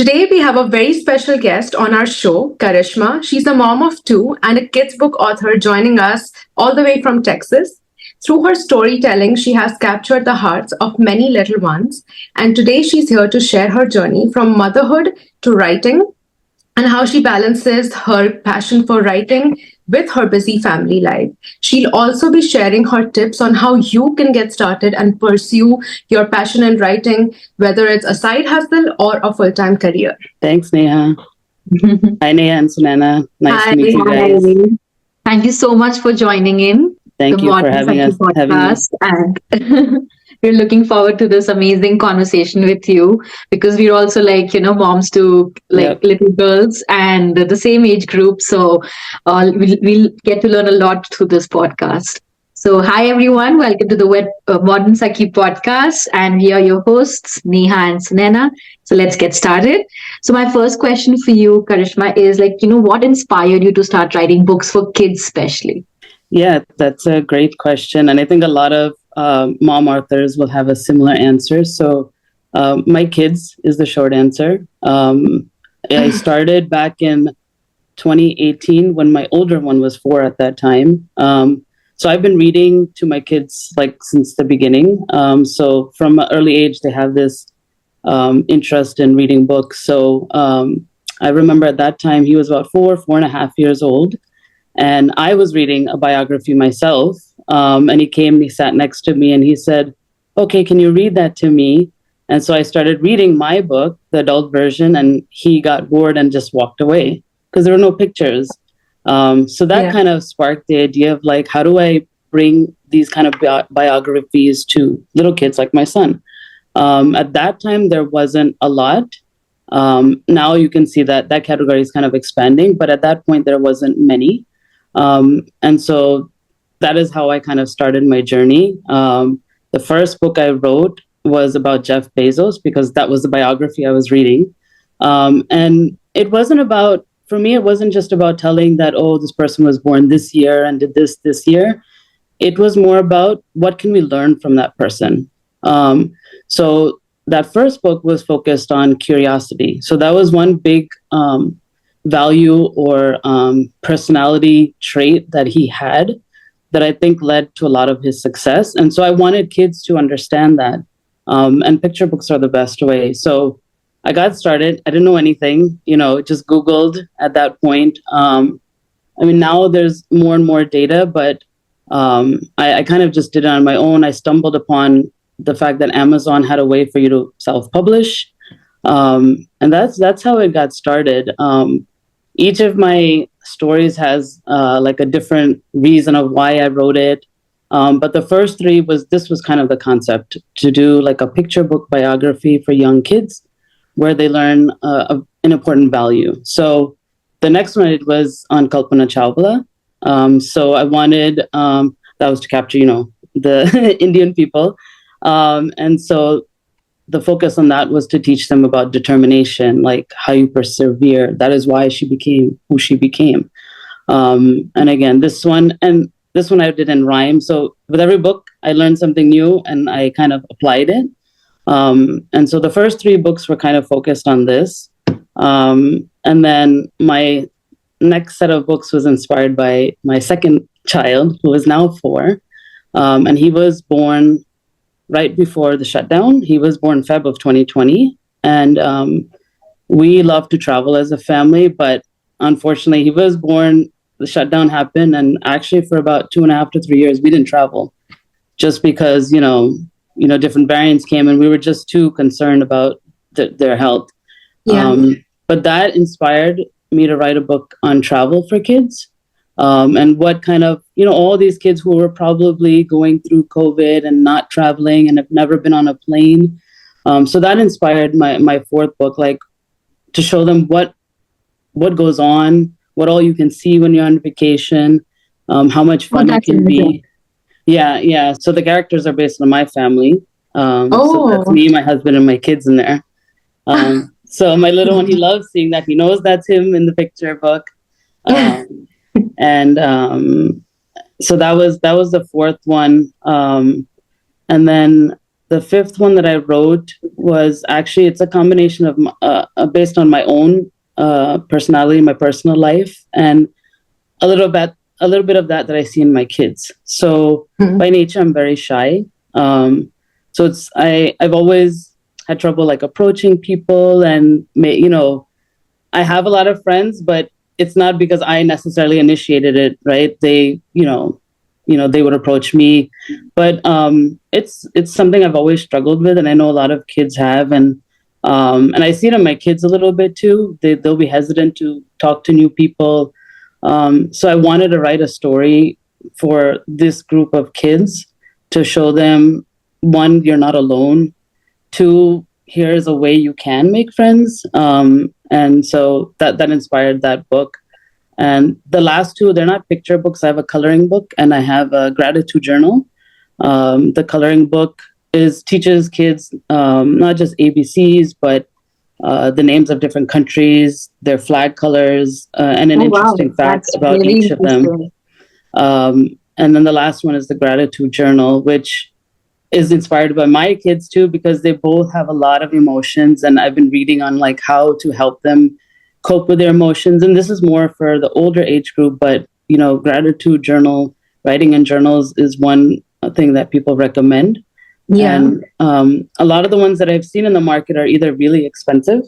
Today, we have a very special guest on our show, Karishma. She's a mom of two and a kids' book author joining us all the way from Texas. Through her storytelling, she has captured the hearts of many little ones. And today, she's here to share her journey from motherhood to writing and how she balances her passion for writing with her busy family life. She'll also be sharing her tips on how you can get started and pursue your passion in writing, whether it's a side hustle or a full time career. Thanks, Neha. Hi, Neha and Sunana. Nice Hi. to meet you guys. Thank you so much for joining in Thank the you for Modern having Psyche us. Having me. podcast. And we're looking forward to this amazing conversation with you because we're also moms to Yep. little girls and the same age group. So we'll get to learn a lot through this podcast. So, hi everyone, welcome to the Modern Psyche podcast. And we are your hosts, Neha and Sunena. So, let's get started. So, my first question for you, Karishma, is what inspired you to start writing books for kids, especially? Yeah, that's a great question. And I think a lot of mom authors will have a similar answer. So, my kids is the short answer. I started back in 2018 when my older one was 4 at that time. So I've been reading to my kids like since the beginning. So from an early age, they have this interest in reading books. So I remember at that time he was about 4.5 years old, and I was reading a biography myself. And he came, he sat next to me, and he said, "Okay, can you read that to me?" And so I started reading my book, the adult version, and he got bored and just walked away because there were no pictures. So that kind of sparked the idea of like, how do I bring these kind of biographies to little kids like my son? At that time, there wasn't a lot. Now you can see that that category is kind of expanding, but at that point, there wasn't many. And so that is how I kind of started my journey. The first book I wrote was about Jeff Bezos because that was the biography I was reading. And it wasn't about, for me, it wasn't just about telling that, oh, this person was born this year and did this year. It was more about what can we learn from that person. So that first book was focused on curiosity. So that was one big value or personality trait that he had that I think led to a lot of his success. And so I wanted kids to understand that. And picture books are the best way. So I got started. I didn't know anything, just Googled at that point. Now there's more and more data, but I kind of just did it on my own. I stumbled upon the fact that Amazon had a way for you to self-publish. And that's how it got started. Each of my stories has like a different reason of why I wrote it. But the first three this was kind of the concept to do like a picture book biography for young kids where they learn an important value. So the next one, it was on Kalpana Chawla. So I wanted, that was to capture, the Indian people. And so the focus on that was to teach them about determination, like how you persevere. That is why she became who she became. And again, this one I did in rhyme. So with every book, I learned something new and I kind of applied it. And so the first three books were kind of focused on this. And then my next set of books was inspired by my second child, who is now 4. And he was born right before the shutdown. He was born Feb of 2020. And we love to travel as a family, but unfortunately, he was born, the shutdown happened. And actually, for about 2.5 to 3 years, we didn't travel just because, different variants came and we were just too concerned about their health. Yeah. But that inspired me to write a book on travel for kids. And what kind of, all these kids who were probably going through COVID and not traveling and have never been on a plane. So that inspired my fourth book, like to show them what goes on, what all you can see when you're on vacation, how much fun it can be. Yeah. So the characters are based on my family. So that's me, my husband, and my kids in there. So my little one, he loves seeing that. He knows that's him in the picture book. And so that was the fourth one. And then the fifth one that I wrote was actually, it's a combination of based on my own personality, my personal life, and a little bit of that I see in my kids. So Mhm. by nature, I'm very shy. So I've always had trouble like approaching people, and I have a lot of friends, but it's not because I necessarily initiated it, right? They, they would approach me, but it's something I've always struggled with, and I know a lot of kids have, and I see it in my kids a little bit too. They'll be hesitant to talk to new people. So I wanted to write a story for this group of kids to show them, one, you're not alone. Two, here's a way you can make friends. And so that inspired that book. And the last two, they're not picture books. I have a coloring book and I have a gratitude journal. The coloring book teaches kids not just ABCs, but the names of different countries, their flag colors, and an Oh, wow. interesting fact That's about really each of them. interesting. And then the last one is the gratitude journal, which is inspired by my kids too, because they both have a lot of emotions, and I've been reading on like how to help them cope with their emotions. And this is more for the older age group, but gratitude journal, writing in journals is one thing that people recommend. Yeah. And a lot of the ones that I've seen in the market are either really expensive,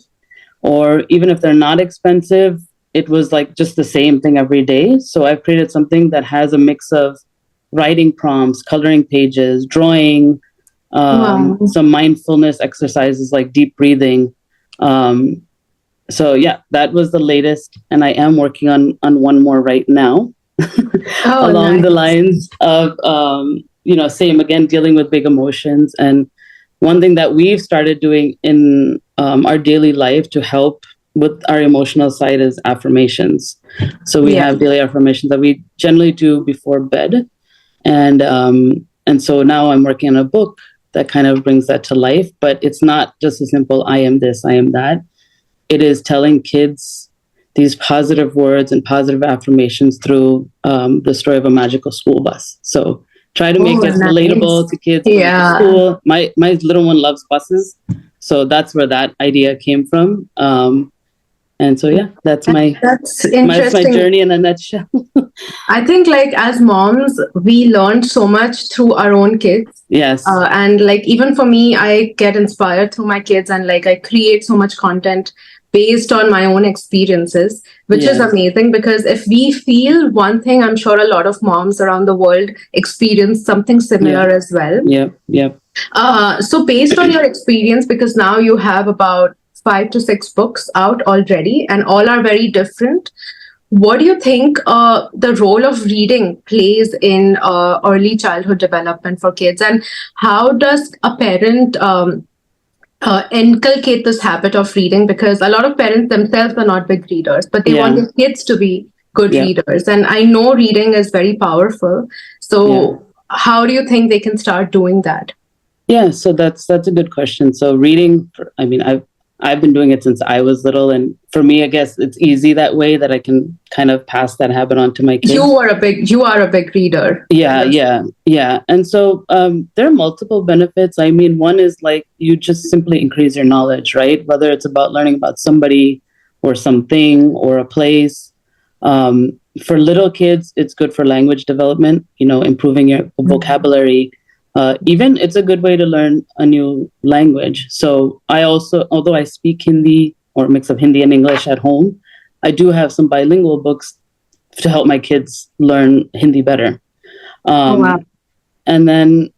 or even if they're not expensive, it was like just the same thing every day. So I've created something that has a mix of writing prompts, coloring pages, drawing, Wow. some mindfulness exercises like deep breathing. So yeah, that was the latest, and I am working on one more right now, Oh, along the nice. lines of same again, dealing with big emotions. And one thing that we've started doing in our daily life to help with our emotional side is affirmations. So we Yeah. have daily affirmations that we generally do before bed, and so now I'm working on a book that kind of brings that to life. But it's not just a simple "I am this, I am that." It is telling kids these positive words and positive affirmations through the story of a magical school bus. So try to Oh, make it nice. relatable to kids going to Yeah. school. My little one loves buses, so that's where that idea came from. And so yeah, That's that's my interesting. journey in a nutshell. I think, like, as moms, we learned so much through our own kids. Yes. And, like, even for me, I get inspired through my kids, and, like, I create so much content based on my own experiences, which is Yes. amazing because if we feel one thing, I'm sure a lot of moms around the world experience something similar Yeah. as well. Yep. Yep. So, based on your experience, because now you have about 5 to 6 books out already, and all are very different, what do you think the role of reading plays in early childhood development for kids, and how does a parent inculcate this habit of reading? Because a lot of parents themselves are not big readers, but they want Yeah. their kids to be good Yep. readers. And I know reading is very powerful. Yeah. So, how do you think they can start doing that? Yeah, so that's a good question. So reading, I mean, I've been doing it since I was little, and for me, I guess it's easy that way that I can kind of pass that habit on to my kids. You are a big reader. Yeah, Yes. yeah. And so there are multiple benefits. I mean, one is like you just simply increase your knowledge, right? Whether it's about learning about somebody or something or a place. For little kids, it's good for language development, improving your vocabulary. Even it's a good way to learn a new language. So I also, although I speak Hindi or a mix of Hindi and English at home, I do have some bilingual books to help my kids learn Hindi better. Oh, wow. And then,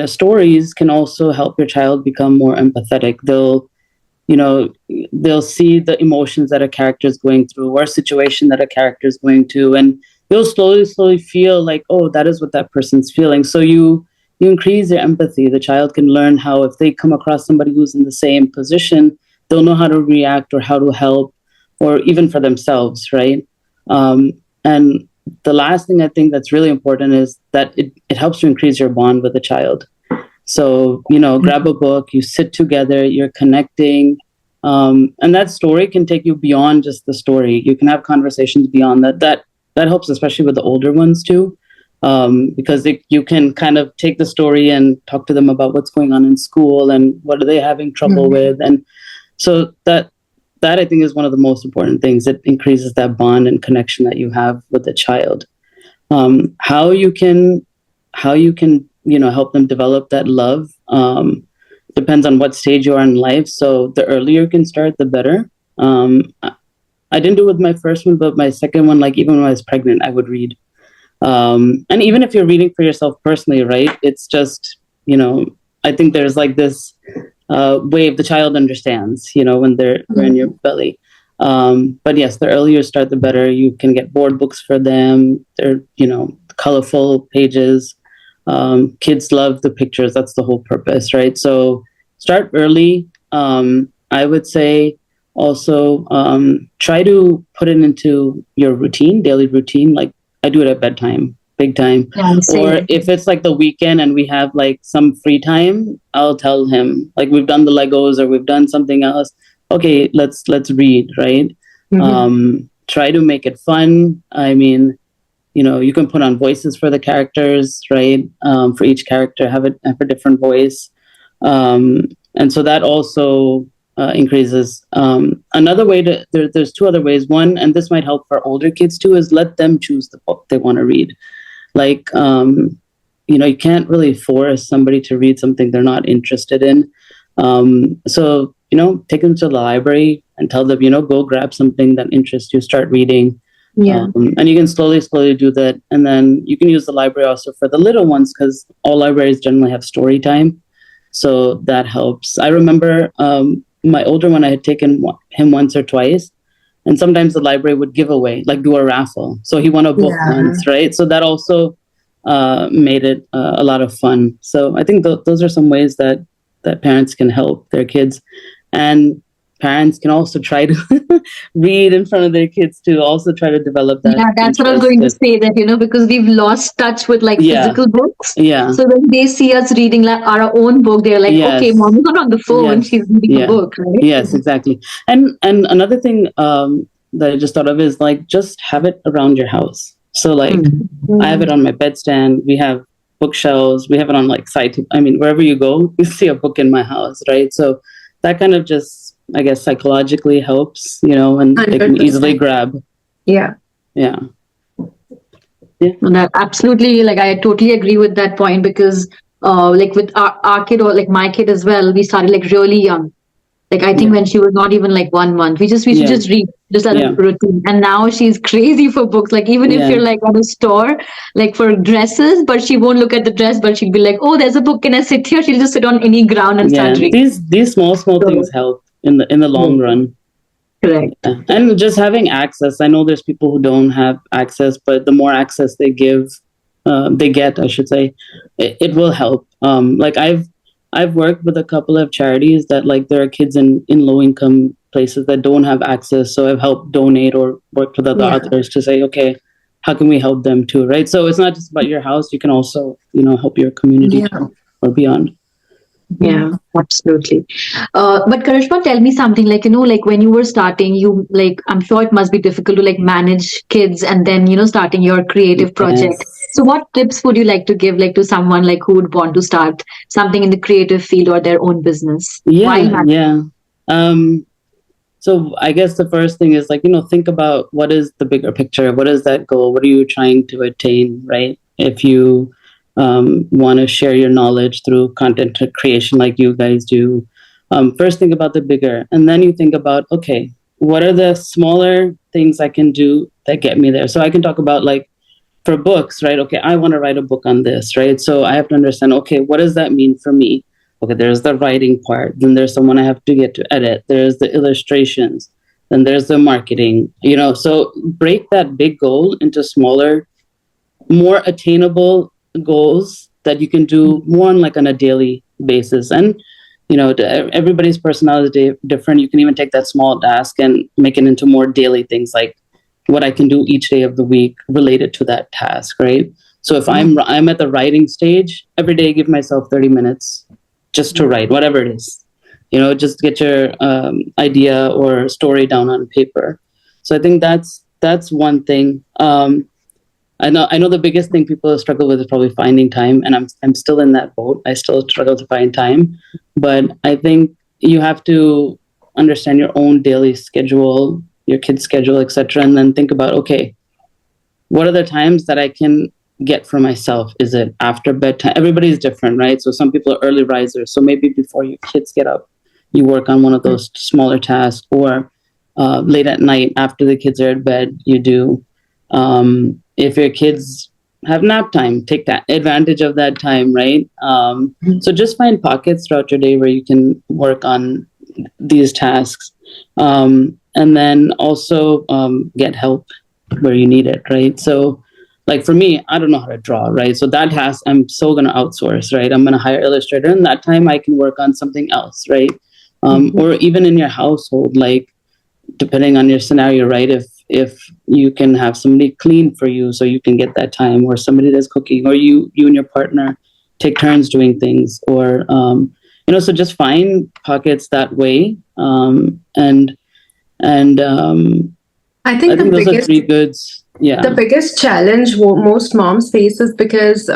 stories can also help your child become more empathetic. They'll see the emotions that a character is going through or a situation that a character is going to, and they'll slowly feel like, oh, that is what that person's feeling. So you increase their empathy. The child can learn how, if they come across somebody who's in the same position, they'll know how to react or how to help, or even for themselves, right? And the last thing I think that's really important is that it helps to increase your bond with the child. So, grab a book, you sit together, you're connecting. And that story can take you beyond just the story. You can have conversations beyond that. That helps, especially with the older ones too. because you can kind of take the story and talk to them about what's going on in school and what are they having trouble with. And so that I think is one of the most important things. It increases that bond and connection that you have with the child. How you can help them develop that love depends on what stage you are in life. So the earlier you can start, the better. I didn't do it with my first one, but my second one, like even when I was pregnant, I would read. And even if you're reading for yourself personally, right? It's just, I think there's like this wave the child understands, when they're in your belly. But yes, the earlier you start, the better. You can get board books for them. They're, colorful pages. Kids love the pictures. That's the whole purpose, right? So start early. I would say also try to put it into your routine, daily routine. Like I do it at bedtime, big time. Yeah, Or same. if it's like the weekend and we have like some free time, I'll tell him like we've done the Legos or we've done something else. Okay, let's read, right? Try to make it fun. I mean, you can put on voices for the characters, right? For each character, have a different voice, and so that also increases. Another way there's two other ways. One, and this might help for older kids too, is let them choose the book they want to read. Like, you can't really force somebody to read something they're not interested in. So, take them to the library and tell them, go grab something that interests you, start reading. Yeah. And you can slowly do that. And then you can use the library also for the little ones because all libraries generally have story time. So that helps. I remember my older one, I had taken him once or twice. And sometimes the library would give away, like do a raffle. So he won a book once, right? So that also made it a lot of fun. So I think those are some ways that parents can help their kids. And parents can also try to read in front of their kids to also try to develop that Yeah, that's what I was interest. going to say, that, because we've lost touch with like Yeah. physical books. Yeah. So when they see us reading like our own book, they're like, Yes. okay, mom's not on the phone, Yes. she's reading Yeah. a book, right? Yes, exactly. And another thing that I just thought of is like just have it around your house. So like I have it on my bedstand. We have bookshelves. We have it on like wherever you go, you see a book in my house, right? So that kind of just, I guess, psychologically helps, and they can easily 100%. grab. Yeah. Yeah. And that absolutely, like I totally agree with that point, because like with our kid, or like my kid as well, we started like really young. Like I think when she was not even like 1 month, we should just read just as a routine. And now she's crazy for books. Like even if you're like at a store, like for dresses, but she won't look at the dress, but she'll be like, "Oh, there's a book. Can I sit here?" She'll just sit on any ground and start reading. These small things help in the long run. Correct. Yeah. And just having access. I know there's people who don't have access, but the more access they get, I should say, it will help. Like I've worked with a couple of charities that like there are kids in low income places that don't have access. So I've helped donate or worked with other authors to say, okay, how can we help them too, right? So it's not just about your house. You can also, help your community too, or beyond. Yeah, absolutely. But Karishma, tell me something, like, like when you were starting, I'm sure it must be difficult to like manage kids and then, starting your creative project. So what tips would you like to give like to someone like who would want to start something in the creative field or their own business? Yeah. So I guess the first thing is like, think about what is the bigger picture? What is that goal? What are you trying to attain, right? If you want to share your knowledge through content creation like you guys do, first think about the bigger. And then you think about, okay, what are the smaller things I can do that get me there? So I can talk about like for books, right? Okay, I want to write a book on this, right? So I have to understand, okay, what does that mean for me? Okay, there's the writing part. Then there's someone I have to get to edit. There's the illustrations. Then there's the marketing, so break that big goal into smaller, more attainable goals that you can do more on a daily basis. And everybody's personality is different. You can even take that small task and make it into more daily things, like what I can do each day of the week related to that task, right? So if I'm at the writing stage, every day give myself 30 minutes just to write whatever it is, just get your idea or story down on paper. So I think that's one thing. I know the biggest thing people struggle with is probably finding time, and I'm still in that boat. I still struggle to find time, but I think you have to understand your own daily schedule, your kids' schedule, etc., and then think about, okay, what are the times that I can get for myself? Is it after bedtime? Everybody's different, right? So some people are early risers, so maybe before your kids get up, you work on one of those smaller tasks, or late at night after the kids are at bed, you do. If your kids have nap time, take that advantage of that time, right? So just find pockets throughout your day where you can work on these tasks, and then also get help where you need it, right? So, like for me, I don't know how to draw, right? So that task I'm so going to outsource, right? I'm going to hire illustrator, and that time I can work on something else, right? Or even in your household, like depending on your scenario, right? If you can have somebody clean for you, so you can get that time, or somebody that's cooking, or you and your partner take turns doing things, or so just find pockets that way, and I I think think those are three goods. Yeah. the biggest challenge most moms face is because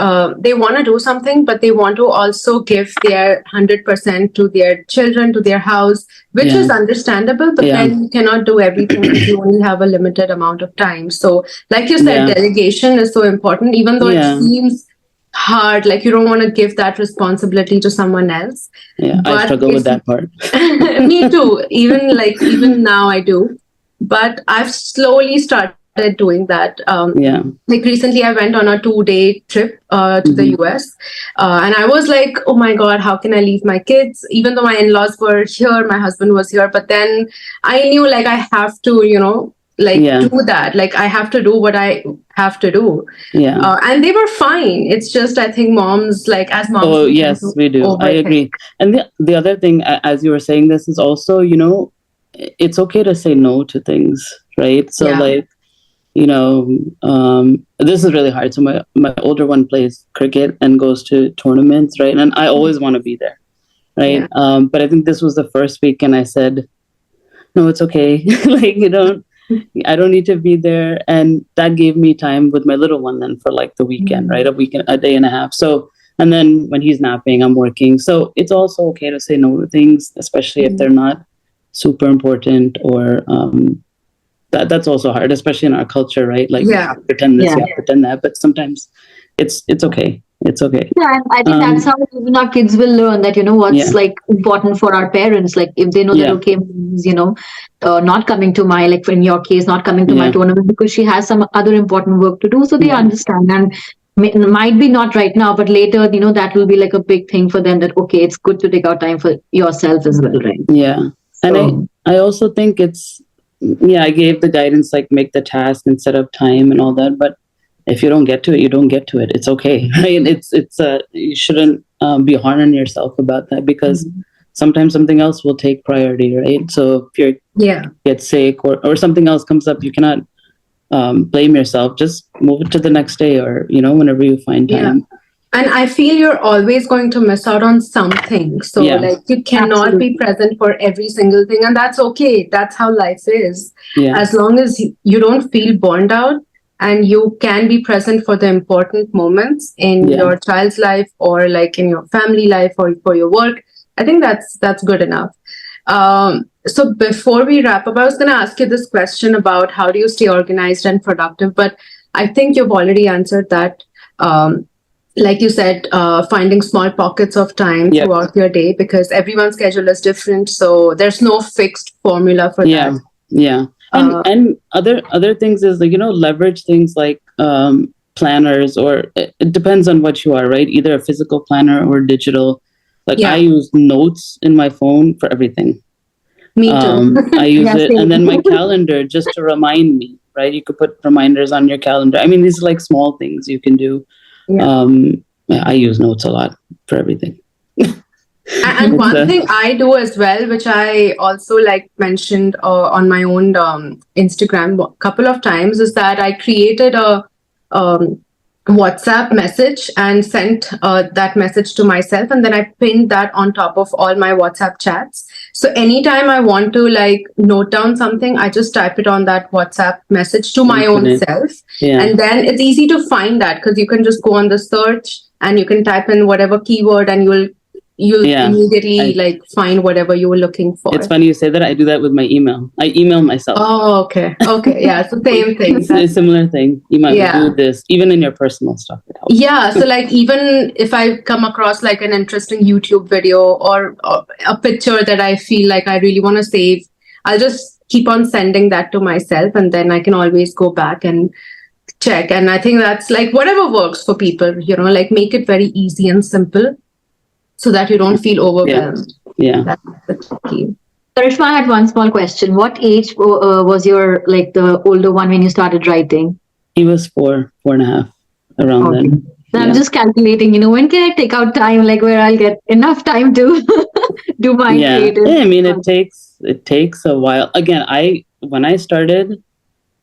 they want to do something, but they want to also give their 100% to their children, to their house, which is Yeah. understandable, but Yeah. then you cannot do everything because you only have a limited amount of time. So, like you said, Yeah. delegation is so important, even though it Yeah. seems hard, like you don't want to give that responsibility to someone else. Yeah. I But struggle with that part. me too. Even now I do. But I've slowly started doing that. Yeah. Like recently, I went on a 2-day trip to the US, and I was like, "Oh my God, how can I leave my kids?" Even though my in-laws were here, my husband was here, but then I knew like I have to, Yeah. do that. Like I have to do what I have to do, Yeah. and they were fine. It's just I think moms, like as moms, Oh, we tend yes, to we do. I overthink. agree. And the other thing, as you were saying this, is also, it's okay to say no to things, right? So, Yeah. like, this is really hard. So my older one plays cricket and goes to tournaments, right? And I always want to be there, right? Yeah. But I think this was the first week, and I said, no, it's okay. Like, I don't need to be there. And that gave me time with my little one then for like the weekend, right? A day and a half. So, and then when he's napping, I'm working. So it's also okay to say no to things, especially if they're not super important, or that's also hard, especially in our culture, right? Like you Yeah. have to pretend this, Yeah. you have to pretend that, but sometimes it's okay. It's okay. Yeah, and I think that's how even our kids will learn that, what's Yeah. like important for our parents. Like if they know that, Yeah. okay, mom's, not coming to my, like in your case, not coming to my Yeah. tournament because she has some other important work to do. So they Yeah. understand, and might be not right now, but later, that will be like a big thing for them that, okay, it's good to take out time for yourself as well, right? Yeah. And So, I also think I gave the guidance, like make the task and set up time and all that, but if you don't get to it, you don't get to it. It's okay, right? You shouldn't be hard on yourself about that, because sometimes something else will take priority, right? So if you get sick, or something else comes up, you cannot blame yourself. Just move it to the next day, or whenever you find time. And I feel you're always going to miss out on something. So, Yeah. like, you cannot be present for every single thing. And that's okay. That's how life is. Yeah. As long as you don't feel burned out and you can be present for the important moments in your child's life, or like in your family life, or for your work, I think that's good enough. So before we wrap up, I was going to ask you this question about how do you stay organized and productive, but I think you've already answered that. Like you said, finding small pockets of time throughout your day, because everyone's schedule is different. So there's no fixed formula for that. Yeah. And other things is, like, leverage things like planners, or it depends on what you are, right? Either a physical planner or digital. Like I use notes in my phone for everything. Me too. I use it, and then my calendar just to remind me, right? You could put reminders on your calendar. I mean, these are like small things you can do. I use notes a lot for everything. And one thing I do as well, which I also like mentioned on my own Instagram a couple of times, is that I created a WhatsApp message and sent that message to myself, and then I pinned that on top of all my WhatsApp chats. So anytime I want to like note down something, I just type it on that WhatsApp message to my own Infinite. self. Yeah. And then it's easy to find that because you can just go on the search and you can type in whatever keyword and you'll Yeah. immediately like find whatever you were looking for. It's funny you say that. I do that with my email. I email myself. Oh, okay. Okay. Yeah. So same thing. It's a similar thing. You might Yeah. do this even in your personal stuff. It helps. Yeah. So like even if I come across like an interesting YouTube video or a picture that I feel like I really want to save, I'll just keep on sending that to myself and then I can always go back and check. And I think that's like whatever works for people, like make it very easy and simple so that you don't feel overwhelmed. Yeah. That's the key. Karishma, I had one small question. What age was your like the older one when you started writing? He was 4.5, around then. So I'm just calculating, when can I take out time, like where I'll get enough time to do my creative. Yeah, I mean, it takes a while. Again, when I started,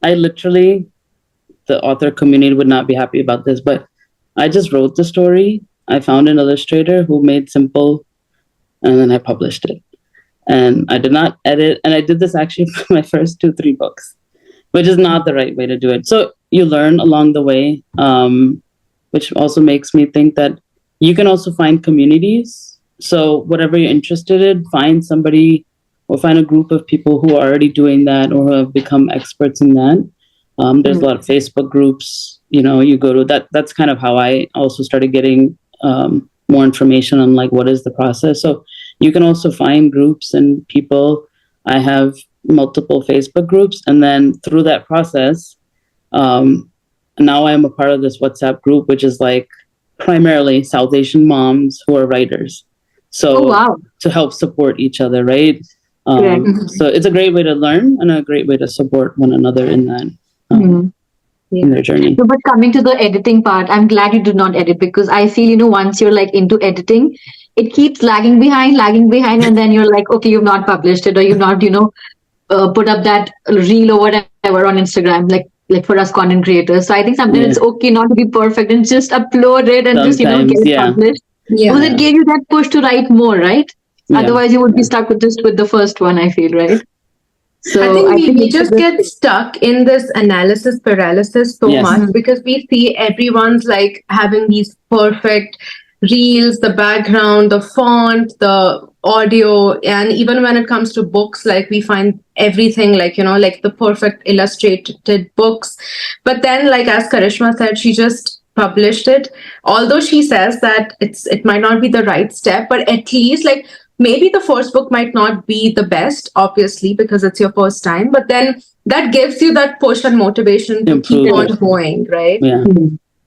I literally, the author community would not be happy about this, but I just wrote the story. I found an illustrator who made simple, and then I published it. And I did not edit. And I did this actually for my first 2-3 books, which is not the right way to do it. So you learn along the way, which also makes me think that you can also find communities. So whatever you're interested in, find somebody or find a group of people who are already doing that or who have become experts in that. There's a lot of Facebook groups, you go to that. That's kind of how I also started getting more information on like what is the process. So you can also find groups and people. I have multiple Facebook groups, and then through that process, now I'm a part of this WhatsApp group, which is like primarily South Asian moms who are writers. So to help support each other, right? So it's a great way to learn and a great way to support one another in that. In their journey. So, but coming to the editing part, I'm glad you did not edit because I feel, once you're like into editing, it keeps lagging behind, and then you're like, okay, you've not published it or you've not, put up that reel or whatever on Instagram, like for us content creators. So I think sometimes it's okay not to be perfect and just upload it and just, get it published. Yeah. Because it gave you that push to write more, right? Yeah. Otherwise, you would be stuck with the first one, I feel, right? So I think we just get stuck in this analysis paralysis so much because we see everyone's like having these perfect reels, the background, the font, the audio, and even when it comes to books, like we find everything like, like the perfect illustrated books. But then, like as Karishma said, she just published it. Although she says that it might not be the right step, but at least like maybe the first book might not be the best, obviously, because it's your first time, but then that gives you that push and motivation to keep on going, right? Yeah.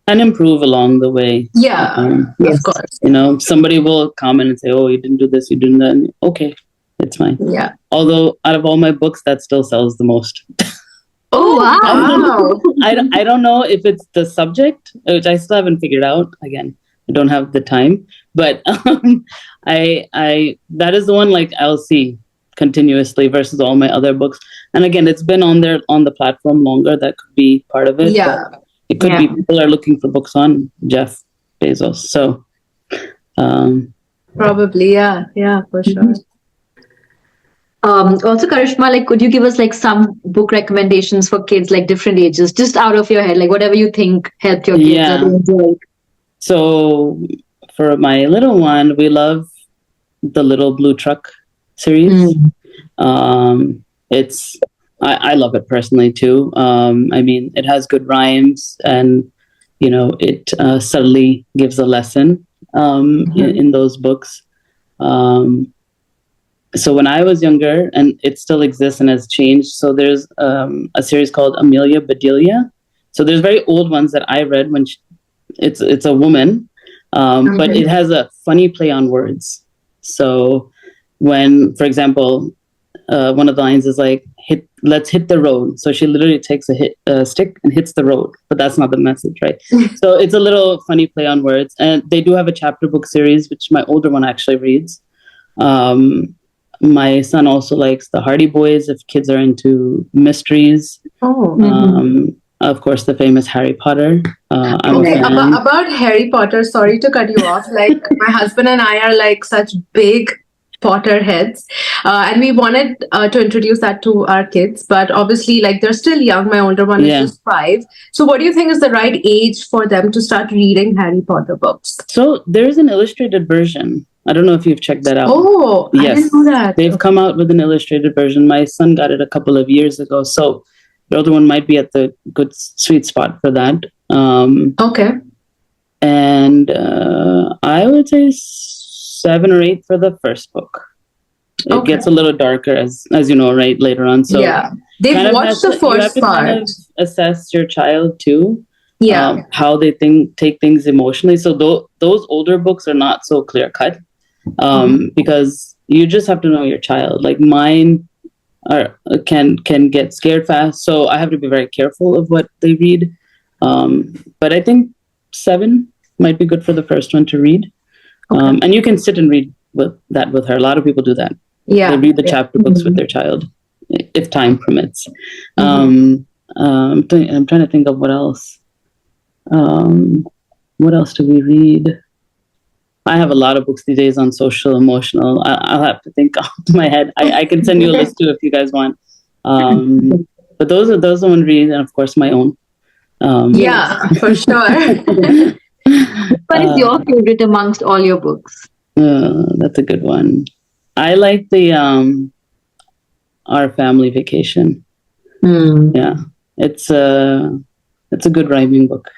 And improve along the way. Yeah, of course. Somebody will comment and say, oh, you didn't do this, you didn't that. Okay, it's fine. Yeah. Although out of all my books, that still sells the most. Oh, wow. I don't know if it's the subject, which I still haven't figured out. Again, I don't have the time, but I that is the one like I'll see continuously versus all my other books. And again, it's been on the platform longer. That could be part of it. Yeah. It could be people are looking for books on Jeff Bezos. So probably, yeah, for sure. Also, Karishma, like, could you give us like some book recommendations for kids, like different ages, just out of your head, like whatever you think helped your kids? Yeah. So for my little one, we love the Little Blue Truck series. I love it personally too. I mean, it has good rhymes, and it subtly gives a lesson in those books. So when I was younger, and it still exists and has changed. So there's a series called Amelia Bedelia. So there's very old ones that I read when it's a woman, but it has a funny play on words. So when, for example, one of the lines is like, let's hit the road. So she literally takes a stick and hits the road, but that's not the message, right? So it's a little funny play on words. And they do have a chapter book series, which my older one actually reads. My son also likes the Hardy Boys if kids are into mysteries. Of course, the famous Harry Potter. About Harry Potter, sorry to cut you off. Like my husband and I are like such big Potterheads, and we wanted to introduce that to our kids. But obviously, like they're still young. My older one is just 5. So, what do you think is the right age for them to start reading Harry Potter books? So there's an illustrated version. I don't know if you've checked that out. Oh, yes. I didn't know that. They've come out with an illustrated version. My son got it a couple of years ago. So the other one might be at the good sweet spot for that. Okay. And I would say 7 or 8 for the first book. It gets a little darker as you know, right, later on. So yeah, they've watched the first part. You have to kind of assess your child too. Yeah, how they take things emotionally. So those older books are not so clear cut, because you just have to know your child. Like mine can get scared fast, so I have to be very careful of what they read. But I think 7 might be good for the first one to read. And you can sit and read with her. A lot of people do that. Yeah, they read the chapter books with their child if time permits. I'm trying to think of what else. What else do we read? I have a lot of books these days on social, emotional. I'll have to think off my head. I can send you a list too if you guys want. But those are the ones read, and of course my own. Yeah, for sure. What is your favorite amongst all your books? That's a good one. I like the Our Family Vacation. Yeah, it's a good rhyming book,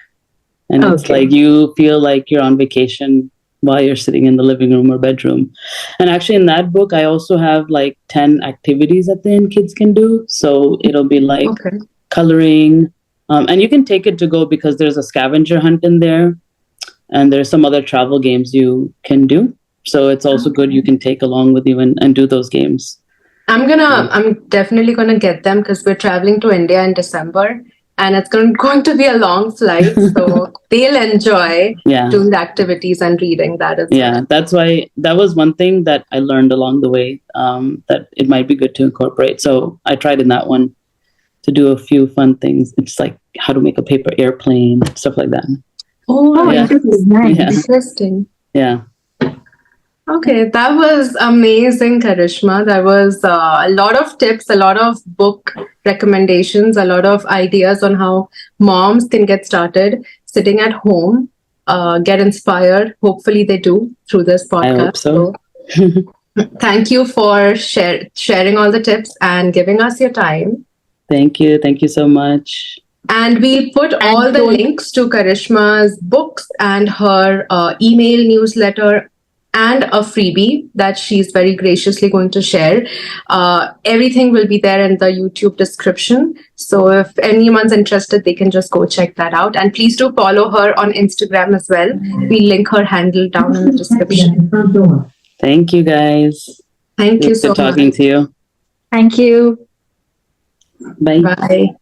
and it's like you feel like you're on vacation while you're sitting in the living room or bedroom. And actually, in that book, I also have like 10 activities at the end kids can do. So it'll be like coloring, and you can take it to go because there's a scavenger hunt in there, and there's some other travel games you can do. So it's also good you can take along with you and do those games. I'm definitely gonna get them because we're traveling to India in December, and it's going to be a long flight, so they'll enjoy doing the activities and reading that as well. That's why that was one thing that I learned along the way, that it might be good to incorporate. So I tried in that one to do a few fun things. It's like how to make a paper airplane, stuff like that. Oh, interesting. Yeah. Okay, that was amazing, Karishma. That was a lot of tips, a lot of book recommendations, a lot of ideas on how moms can get started sitting at home, get inspired. Hopefully they do through this podcast. I hope so. Thank you for sharing all the tips and giving us your time. Thank you. Thank you so much. And we'll put all the links to Karishma's books and her email newsletter and a freebie that she's very graciously going to share. Everything will be there in the YouTube description. So if anyone's interested, they can just go check that out. And please do follow her on Instagram as well. We'll link her handle down in the description. Thank you, guys. Thank you so much. Good talking to you. Thank you. Bye. Bye.